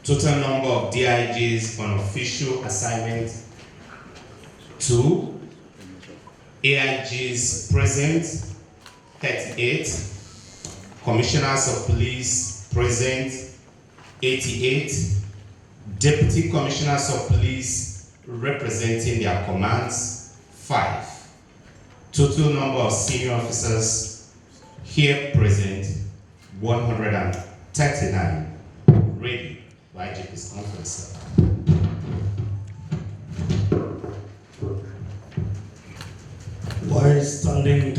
Total number of DIGs on official assignment 2. AIGs present 38. Commissioners of Police present 88. Deputy Commissioners of Police representing their commands 5. Total number of senior officers here present 139. Ready for IGP's conference. While standing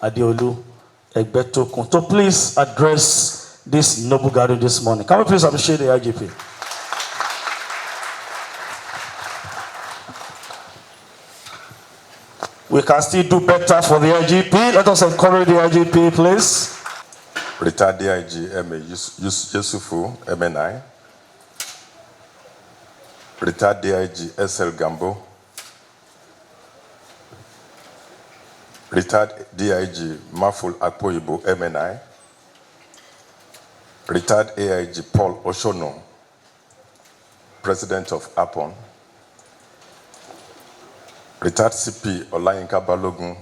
Adeolu Egbetokun to please address this noble gathering this morning. Can we please appreciate the IGP? We can still do better for the IGP. Let us encourage the IGP, please. Retired DIG M.A. Yusufu, MNI. Retired DIG S.L. Gambo. Retired DIG Maful Akpoyibo, MNI. Retired AIG Paul Oshono, President of APON. Retired CP Olayinka Balogun,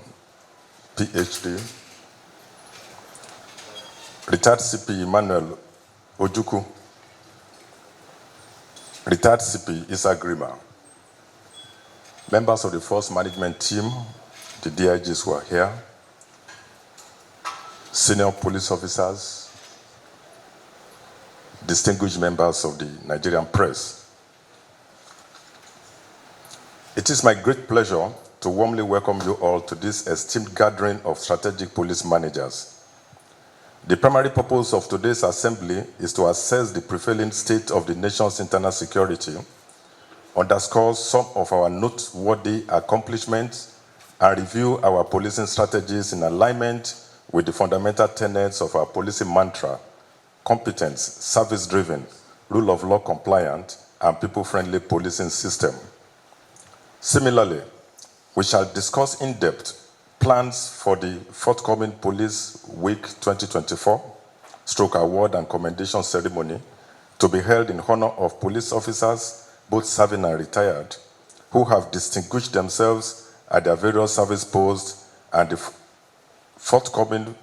PhD. Retired CP Emmanuel Ojuku. Retired CP Issa Grima. Members of the Force Management Team, the DIGs who are here, senior police officers, distinguished members of the Nigerian press. It is my great pleasure to warmly welcome you all to this esteemed gathering of strategic police managers. The primary purpose of today's assembly is to assess the prevailing state of the nation's internal security, underscore some of our noteworthy accomplishments, and review our policing strategies in alignment with the fundamental tenets of our policing mantra: competence, service-driven, rule of law compliant, and people-friendly policing system. Similarly, we shall discuss in depth plans for the forthcoming Police Week 2024, stroke award and commendation ceremony to be held in honor of police officers, both serving and retired, who have distinguished themselves at their various service posts, and the forthcoming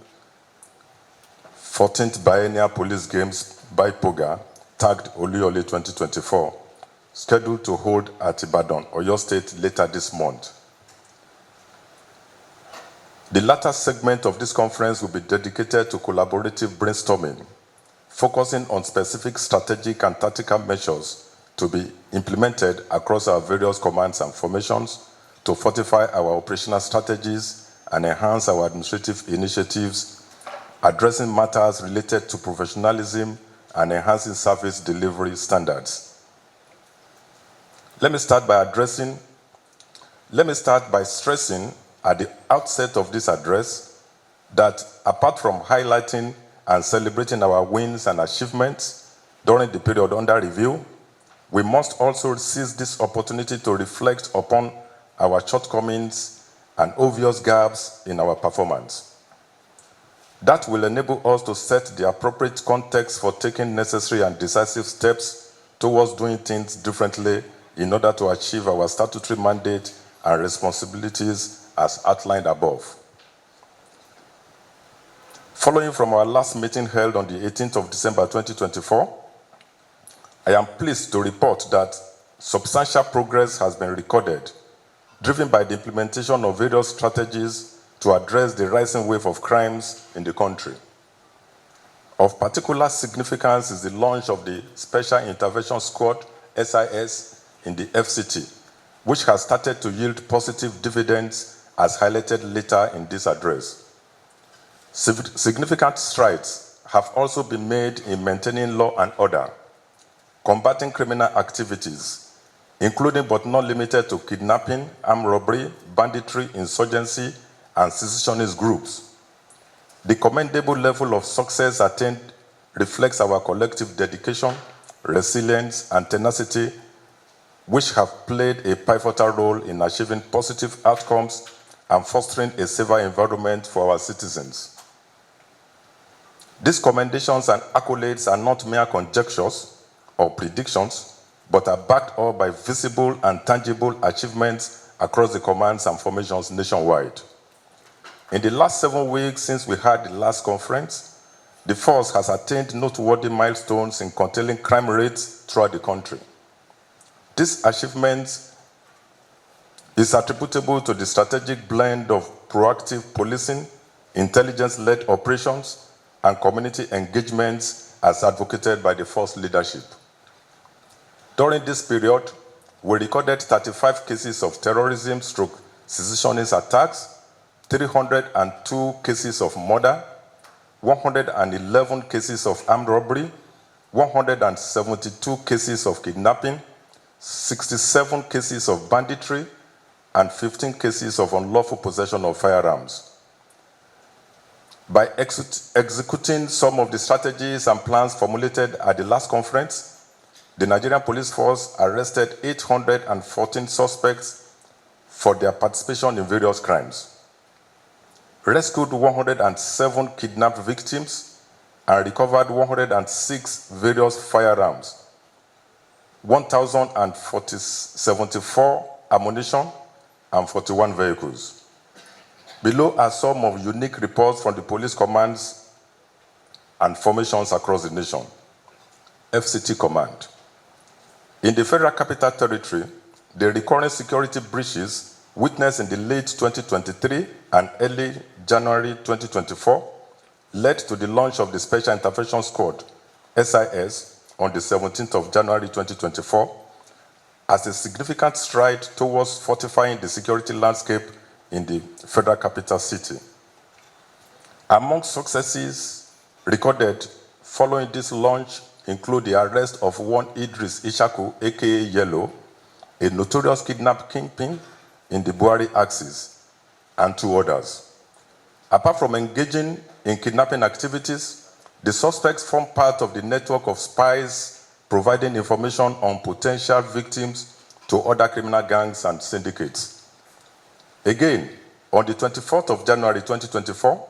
14th Biennial Police Games by POGA, tagged Oluyole 2024, scheduled to hold at Ibadan, Oyo State later this month. The latter segment of this conference will be dedicated to collaborative brainstorming, focusing on specific strategic and tactical measures to be implemented across our various commands and formations to fortify our operational strategies and enhance our administrative initiatives, addressing matters related to professionalism and enhancing service delivery standards. Let me start by stressing at the outset of this address that apart from highlighting and celebrating our wins and achievements during the period under review, we must also seize this opportunity to reflect upon our shortcomings and obvious gaps in our performance. That will enable us to set the appropriate context for taking necessary and decisive steps towards doing things differently in order to achieve our statutory mandate and responsibilities as outlined above. Following from our last meeting held on the 18th of December 2024, I am pleased to report that substantial progress has been recorded, driven by the implementation of various strategies to address the rising wave of crimes in the country. Of particular significance is the launch of the Special Intervention Squad, SIS, in the FCT, which has started to yield positive dividends as highlighted later in this address. Significant strides have also been made in maintaining law and order, combating criminal activities, including but not limited to kidnapping, armed robbery, banditry, insurgency, and secessionist groups. The commendable level of success attained reflects our collective dedication, resilience, and tenacity, which have played a pivotal role in achieving positive outcomes and fostering a safer environment for our citizens. These commendations and accolades are not mere conjectures or predictions, but are backed up by visible and tangible achievements across the commands and formations nationwide. In the last 7 weeks since we had the last conference, the force has attained noteworthy milestones in containing crime rates throughout the country. This achievement is attributable to the strategic blend of proactive policing, intelligence-led operations, and community engagements as advocated by the force leadership. During this period, we recorded 35 cases of terrorism / secessionist attacks, 302 cases of murder, 111 cases of armed robbery, 172 cases of kidnapping, 67 cases of banditry, and 15 cases of unlawful possession of firearms. By executing some of the strategies and plans formulated at the last conference, the Nigerian police force arrested 814 suspects for their participation in various crimes, rescued 107 kidnapped victims, and recovered 106 various firearms, 1,074 ammunition, and 41 vehicles. Below are some of unique reports from the police commands and formations across the nation. FCT Command. In the Federal Capital Territory, the recurrent security breaches witnessed in the late 2023 and early January 2024 led to the launch of the Special Intervention Squad, SIS, on the 17th of January 2024 as a significant stride towards fortifying the security landscape in the Federal Capital City. Among successes recorded following this launch include the arrest of one Idris Ishaku, aka Yellow, a notorious kidnap kingpin in the Buhari axis, and 2 others. Apart from engaging in kidnapping activities, the suspects form part of the network of spies providing information on potential victims to other criminal gangs and syndicates. Again, on the 24th of January 2024,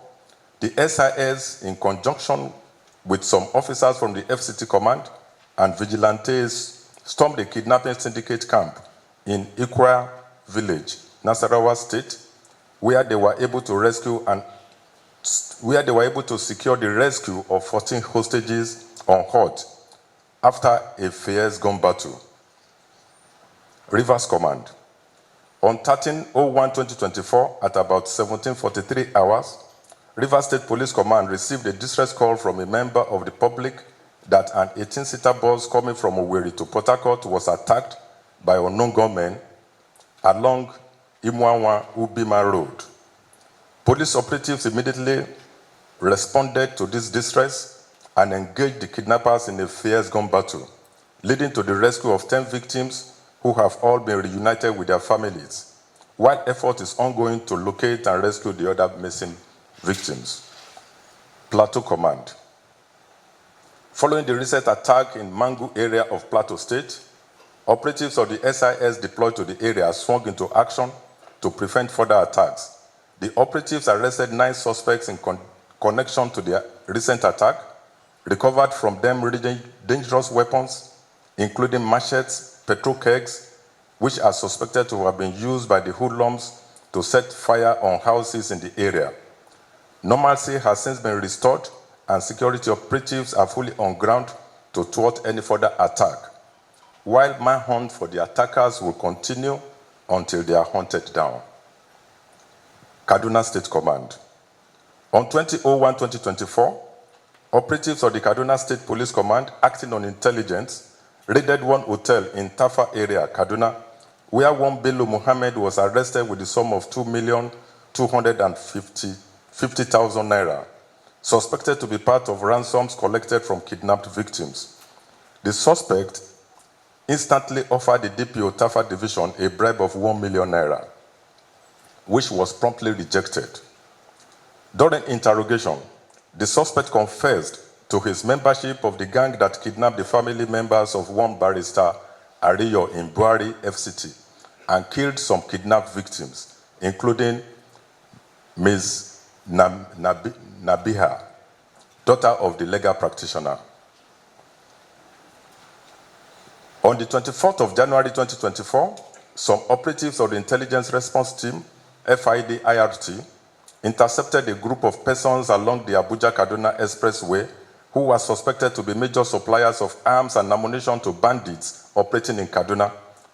the SIS, in conjunction with some officers from the FCT Command and vigilantes, stormed a kidnapping syndicate camp in Ikwa Village, Nasarawa State, where they were able to secure the rescue of 14 hostages unhurt after a fierce gun battle. Rivers Command. On 13/01/2024, at about 17:43 hours, Rivers State Police Command received a distress call from a member of the public that an 18-seater bus coming from Owerri to Port Harcourt was attacked by unknown gunmen along Imwanwa-Ubima Road. Police operatives immediately responded to this distress and engaged the kidnappers in a fierce gun battle, leading to the rescue of 10 victims who have all been reunited with their families, while effort is ongoing to locate and rescue the other missing victims. Plateau Command. Following the recent attack in Mangu area of Plateau State, operatives of the SIS deployed to the area swung into action to prevent further attacks. The operatives arrested 9 suspects in connection to the recent attack, recovered from them dangerous weapons, including machetes, petrol kegs, which are suspected to have been used by the hoodlums to set fire on houses in the area. Normalcy has since been restored, and security operatives are fully on ground to thwart any further attack, while manhunt for the attackers will continue until they are hunted down. Kaduna State Command. On 20/01/2024, operatives of the Kaduna State Police Command, acting on intelligence, raided one hotel in Tafa area, Kaduna, where one Bello Muhammad was arrested with the sum of 2,250,000 naira, suspected to be part of ransoms collected from kidnapped victims. The suspect instantly offered the DPO Tafa division a bribe of 1 million naira, which was promptly rejected. During interrogation, the suspect confessed to his membership of the gang that kidnapped the family members of one barrister, Ariyo, in Buari, FCT, and killed some kidnapped victims, including Ms. Nabiha, daughter of the legal practitioner. On the 24th of January 2024, some operatives of the Intelligence Response Team, FID-IRT, intercepted a group of persons along the Abuja-Kaduna Expressway who were suspected to be major suppliers of arms and ammunition to bandits operating in Kaduna,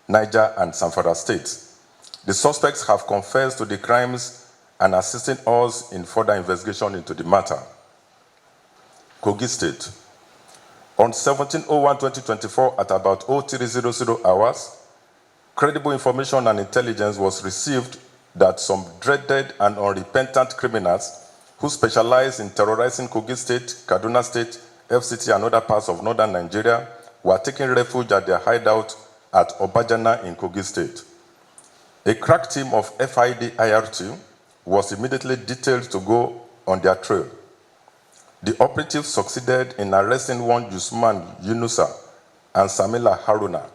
Niger, and Zamfara states. The suspects have confessed to the crimes and assisting us in further investigation into the matter. Kogi State. On 17/01/2024 at about 0300 hours, credible information and intelligence was received that some dreaded and unrepentant criminals who specialize in terrorizing Kogi State, Kaduna State, FCT, and other parts of northern Nigeria were taking refuge at their hideout at Obajana in Kogi State. A crack team of FID-IRT was immediately detailed to go on their trail. The operatives succeeded in arresting one Usman Yunusa and Samila Haruna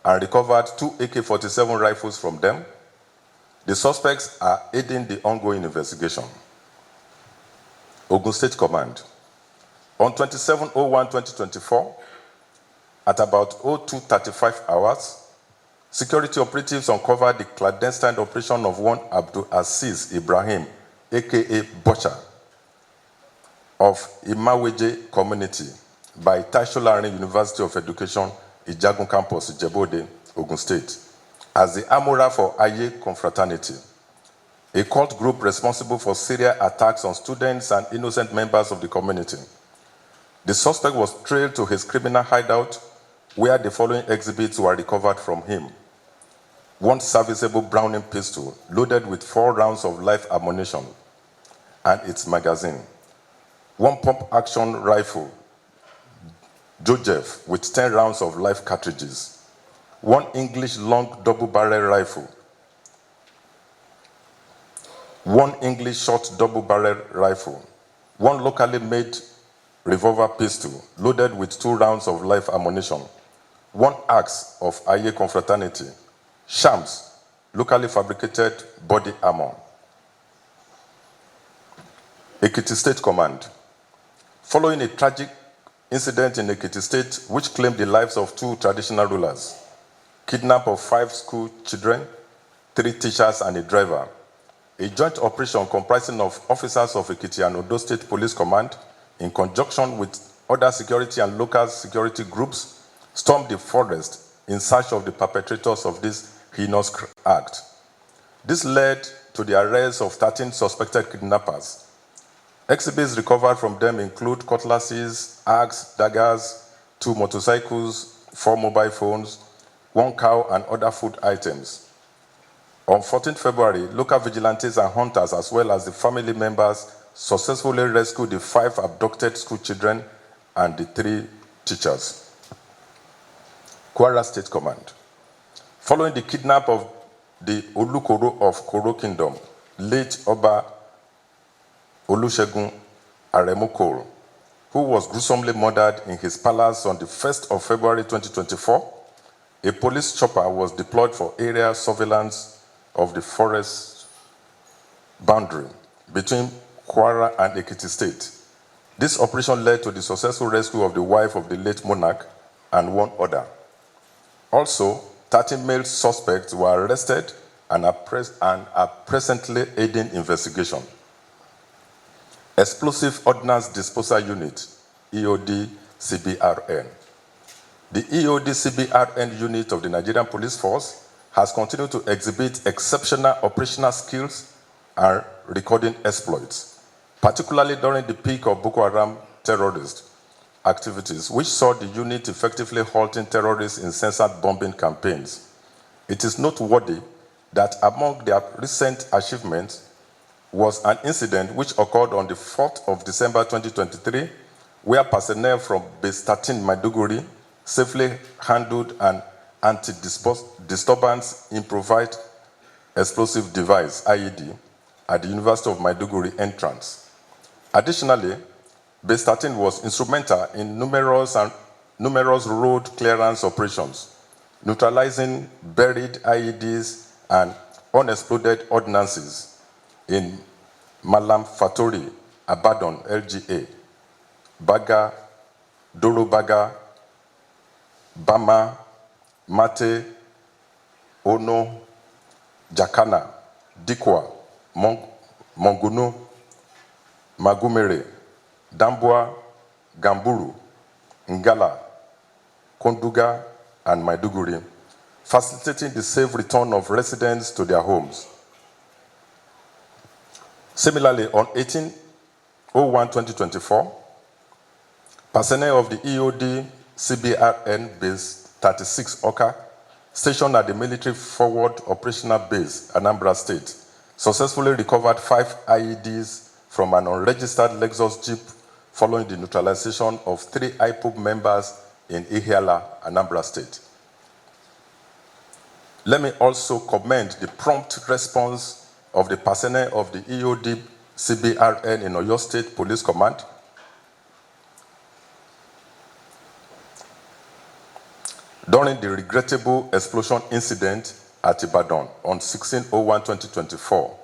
and recovered 2 AK-47 rifles from them. The suspects are aiding the ongoing investigation. Ogun State Command. On 27/01/2024, at about 02:35 hours, security operatives uncovered the clandestine operation of one Abdul Aziz Ibrahim, aka Butcher, of Imaweje community by Tasholari University of Education, Ijagun Campus, Ijebode, Ogun State, as the armorer for Aye Confraternity, a cult group responsible for serial attacks on students and innocent members of the community. The suspect was trailed to his criminal hideout, where the following exhibits were recovered from him: one serviceable Browning pistol loaded with 4 rounds of live ammunition and its magazine, one pump-action rifle, Joseph, with 10 rounds of live cartridges, one English long double-barrel rifle, one English short double-barrel rifle, one locally made revolver pistol loaded with 2 rounds of live ammunition, one axe of Aye Confraternity, shams, locally fabricated body armor. Ekiti State Command. Following a tragic incident in Ekiti State which claimed the lives of 2 traditional rulers, kidnap of 5 school children, 3 teachers, and a driver, a joint operation comprising of officers of Ekiti and Odo State Police Command, in conjunction with other security and local security groups, stormed the forest in search of the perpetrators of this heinous act. This led to the arrest of 13 suspected kidnappers. Exhibits recovered from them include cutlasses, axes, daggers, 2 motorcycles, 4 mobile phones, 1 cow, and other food items. On 14 February, local vigilantes and hunters, as well as the family members, successfully rescued the 5 abducted school children and the 3 teachers. Kwara State Command. Following the kidnap of the Olukoro of Koro Kingdom, late Oba Olusegun Aremu Koro, who was gruesomely murdered in his palace on the 1st of February 2024, a police chopper was deployed for area surveillance of the forest boundary between Kwara and Ekiti State. This operation led to the successful rescue of the wife of the late monarch and 1 other. Also, 13 male suspects were arrested and are presently aiding investigation. Explosive Ordnance Disposal Unit, EOD CBRN. The EOD CBRN unit of the Nigerian Police Force has continued to exhibit exceptional operational skills and recording exploits, particularly during the peak of Boko Haram terrorists, activities, which saw the unit effectively halting terrorists' incessant bombing campaigns. It is noteworthy that among their recent achievements was an incident which occurred on the 4th of December 2023, where personnel from Base 13 Maiduguri safely handled an anti-disturbance improvised explosive device, IED, at the University of Maiduguri entrance. Additionally, Base 13 was instrumental in numerous road clearance operations, neutralizing buried IEDs and unexploded ordnances in Malam Fatori, Abadan, LGA, Baga, Doro Baga, Bama, Mate, Ono, Jakana, Dikwa, Monguno, Magumere, Dambwa, Gamburu, Ngala, Konduga, and Maiduguri, facilitating the safe return of residents to their homes. Similarly, on 18/01/2024, personnel of the EOD CBRN Base 36 Oka, stationed at the Military Forward Operational Base, Anambra State, successfully recovered 5 IEDs from an unregistered Lexus Jeep following the neutralization of 3 IPOB members in Ihiala, Anambra State. Let me also commend the prompt response of the personnel of the EOD CBRN in Oyo State Police Command, during the regrettable explosion incident at Ibadan on 16/01/2024.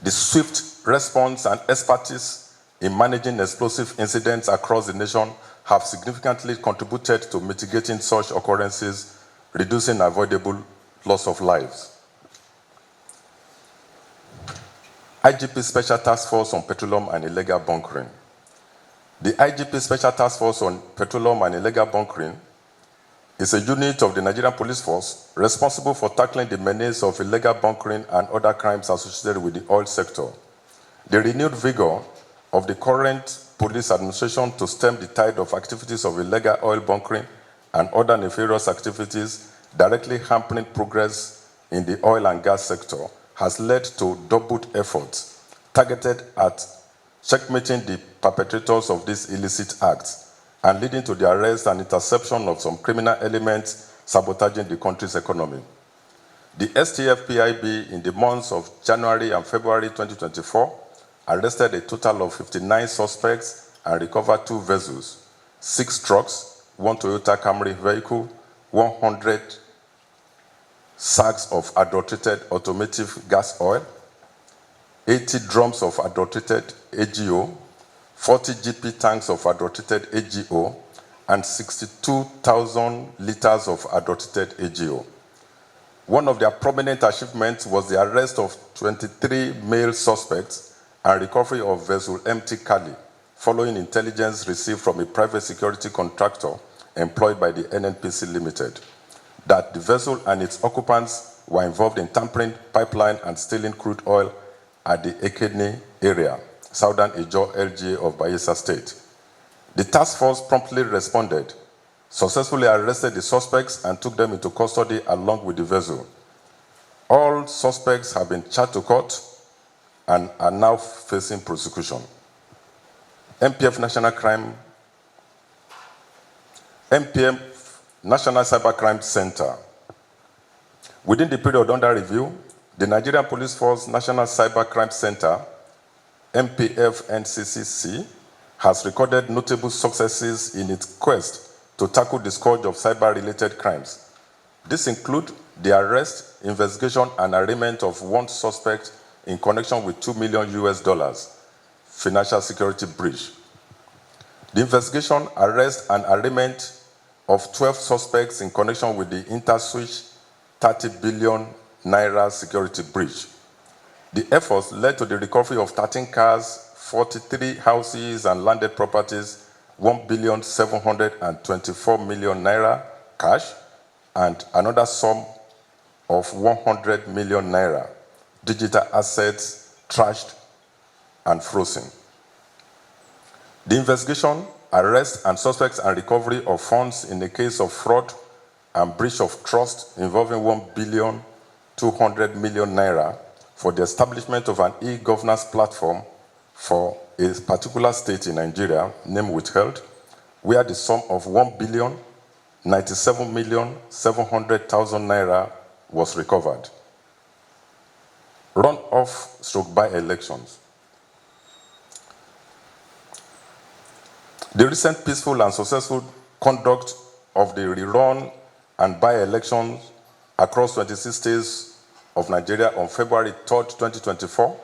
The swift response and expertise in managing explosive incidents across the nation have significantly contributed to mitigating such occurrences, reducing avoidable loss of lives. IGP Special Task Force on Petroleum and Illegal Bunkering. The IGP Special Task Force on Petroleum and Illegal Bunkering is a unit of the Nigerian Police Force responsible for tackling the menace of illegal bunkering and other crimes associated with the oil sector. The renewed vigor of the current police administration to stem the tide of activities of illegal oil bunkering and other nefarious activities directly hampering progress in the oil and gas sector has led to doubled efforts targeted at checkmating the perpetrators of these illicit acts and leading to the arrest and interception of some criminal elements sabotaging the country's economy. The STF-PIB in the months of January and February 2024 arrested a total of 59 suspects and recovered 2 vessels, 6 trucks, 1 Toyota Camry vehicle, 100 sacks of adulterated automotive gas oil, 80 drums of adulterated AGO, 40 GP tanks of adulterated AGO, and 62,000 liters of adulterated AGO. One of their prominent achievements was the arrest of 23 male suspects and recovery of vessel MT Kali, following intelligence received from a private security contractor employed by the NNPC Limited, that the vessel and its occupants were involved in tampering pipeline and stealing crude oil at the Ekedne area, Southern Ijo LGA of Bayelsa State. The task force promptly responded, successfully arrested the suspects and took them into custody along with the vessel. All suspects have been charged to court and are now facing prosecution. MPF National Cybercrime Center. Within the period under review, the Nigerian Police Force National Cybercrime Center, MPF-NCCC, has recorded notable successes in its quest to tackle the scourge of cyber-related crimes. These include the arrest, investigation, and arraignment of 1 suspect in connection with $2 million financial security breach. The investigation, arrest, and arraignment of 12 suspects in connection with the InterSwitch 30 billion naira security breach. The efforts led to the recovery of 13 cars, 43 houses and landed properties, 1,724 million naira cash, and another sum of 100 million naira digital assets trashed and frozen. The investigation arrest and suspects and recovery of funds in the case of fraud and breach of trust involving 1,200 million naira for the establishment of an e-governance platform for a particular state in Nigeria, name withheld, where the sum of 1,097,700,000 naira was recovered. Run-off / by-elections. The recent peaceful and successful conduct of the rerun and by-elections across 26 states of Nigeria on February 3rd, 2024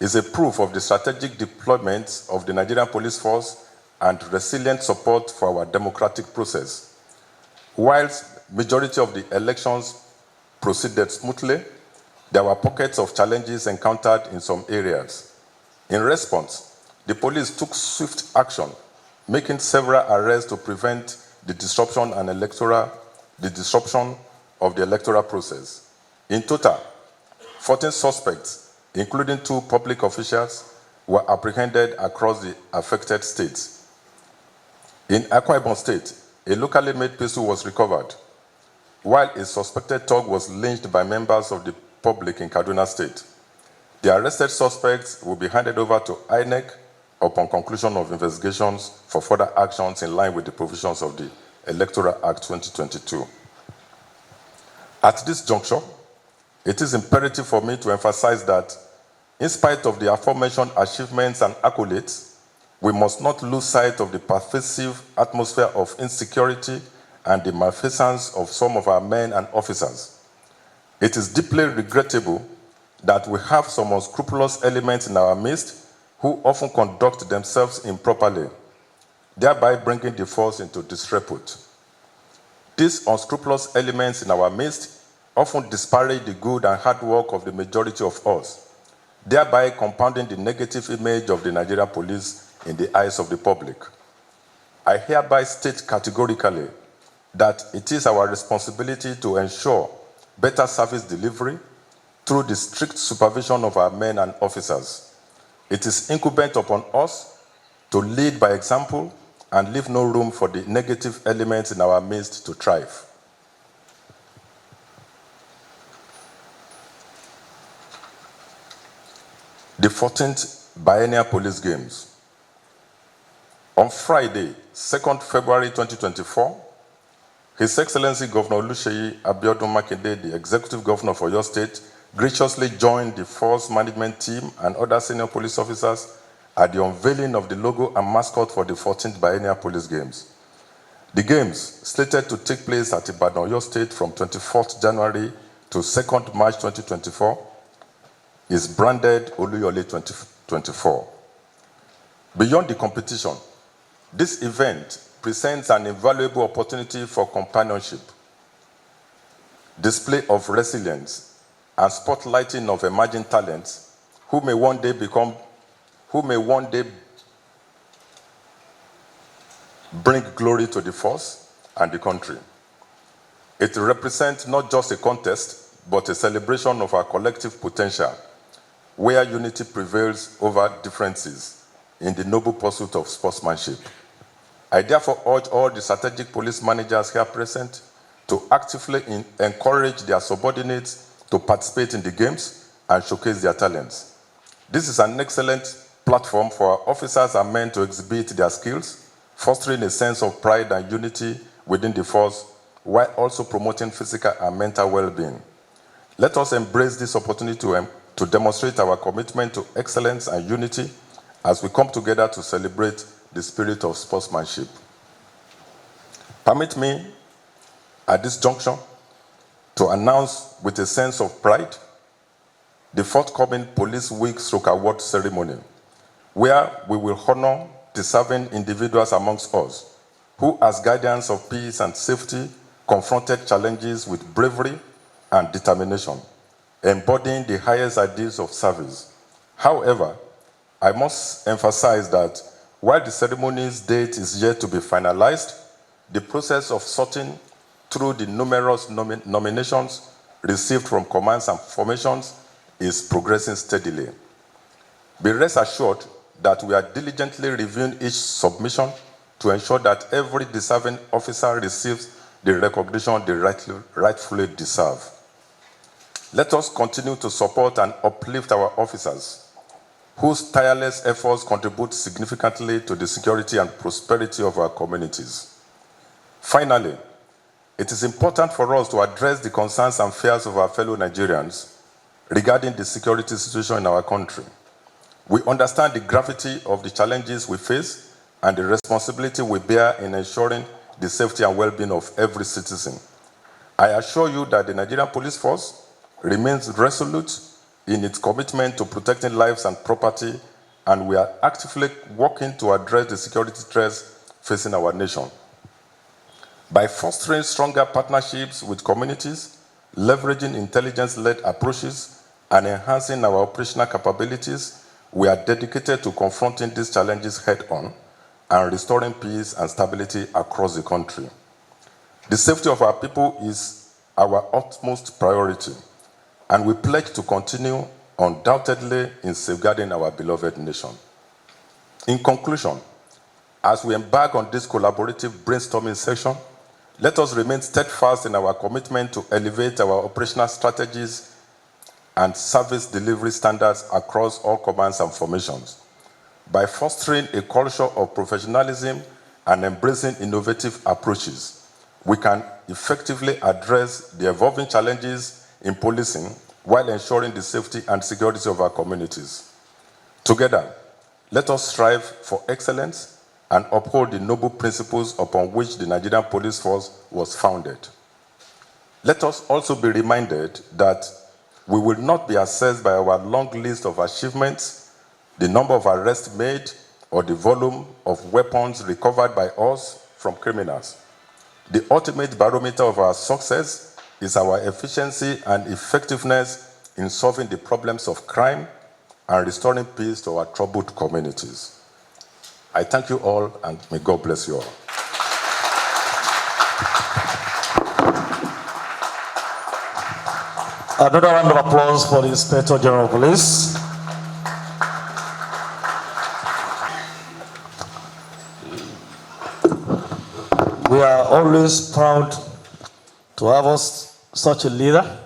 is a proof of the strategic deployment of the Nigerian police force and resilient support for our democratic process. Whilst majority of the elections proceeded smoothly, there were pockets of challenges encountered in some areas. In response, the police took swift action, making several arrests to prevent the disruption of the electoral process. In total, 14 suspects, including 2 public officials, were apprehended across the affected states. In Akwa Ibom State, a locally made pistol was recovered, while a suspected thug was lynched by members of the public in Kaduna State. The arrested suspects will be handed over to INEC upon conclusion of investigations for further actions in line with the provisions of the Electoral Act 2022. At this juncture, it is imperative for me to emphasize that, in spite of the aforementioned achievements and accolades, we must not lose sight of the pervasive atmosphere of insecurity and the malfeasance of some of our men and officers. It is deeply regrettable that we have some unscrupulous elements in our midst who often conduct themselves improperly, thereby bringing the force into disrepute. These unscrupulous elements in our midst often disparage the good and hard work of the majority of us, thereby compounding the negative image of the Nigerian police in the eyes of the public. I hereby state categorically that it is our responsibility to ensure better service delivery through the strict supervision of our men and officers. It is incumbent upon us to lead by example and leave no room for the negative elements in our midst to thrive. The 14th Biennial Police Games. On Friday, 2nd February 2024, His Excellency Governor Oluseyi Abiodun Makinde, the Executive Governor for your state, graciously joined the force management team and other senior police officers at the unveiling of the logo and mascot for the 14th Biennial Police Games. The Games, slated to take place at Ibadan, Oyo State from 24th January to 2nd March 2024, is branded Oluyole 2024. Beyond the competition, this event presents an invaluable opportunity for companionship, display of resilience, and spotlighting of emerging talents who may one day bring glory to the force and the country. It represents not just a contest, but a celebration of our collective potential, where unity prevails over differences in the noble pursuit of sportsmanship. I therefore urge all the strategic police managers here present to actively encourage their subordinates to participate in the games and showcase their talents. This is an excellent platform for our officers and men to exhibit their skills, fostering a sense of pride and unity within the force, while also promoting physical and mental well-being. Let us embrace this opportunity to demonstrate our commitment to excellence and unity as we come together to celebrate the spirit of sportsmanship. Permit me, at this juncture, to announce with a sense of pride the forthcoming Police Week / Award ceremony, where we will honor deserving individuals amongst us who, as guardians of peace and safety, confronted challenges with bravery and determination, embodying the highest ideals of service. However, I must emphasize that while the ceremony's date is yet to be finalized, the process of sorting through the numerous nominations received from commands and formations is progressing steadily. Be rest assured that we are diligently reviewing each submission to ensure that every deserving officer receives the recognition they rightfully deserve. Let us continue to support and uplift our officers, whose tireless efforts contribute significantly to the security and prosperity of our communities. Finally, it is important for us to address the concerns and fears of our fellow Nigerians regarding the security situation in our country. We understand the gravity of the challenges we face and the responsibility we bear in ensuring the safety and well-being of every citizen. I assure you that the Nigerian Police Force remains resolute in its commitment to protecting lives and property, and we are actively working to address the security threats facing our nation. By fostering stronger partnerships with communities, leveraging intelligence-led approaches, and enhancing our operational capabilities, we are dedicated to confronting these challenges head-on and restoring peace and stability across the country. The safety of our people is our utmost priority, and we pledge to continue undoubtedly in safeguarding our beloved nation. In conclusion, as we embark on this collaborative brainstorming session, let us remain steadfast in our commitment to elevate our operational strategies and service delivery standards across all commands and formations. By fostering a culture of professionalism and embracing innovative approaches, we can effectively address the evolving challenges in policing while ensuring the safety and security of our communities. Together, let us strive for excellence and uphold the noble principles upon which the Nigerian Police Force was founded. Let us also be reminded that we will not be assessed by our long list of achievements, the number of arrests made, or the volume of weapons recovered by us from criminals. The ultimate barometer of our success is our efficiency and effectiveness in solving the problems of crime and restoring peace to our troubled communities. I thank you all, and may God bless you all. Another round of applause for the Inspector General of Police. We are always proud to have us such a leader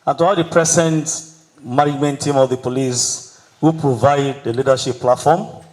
and to have the present management team of the police who provide the leadership platform.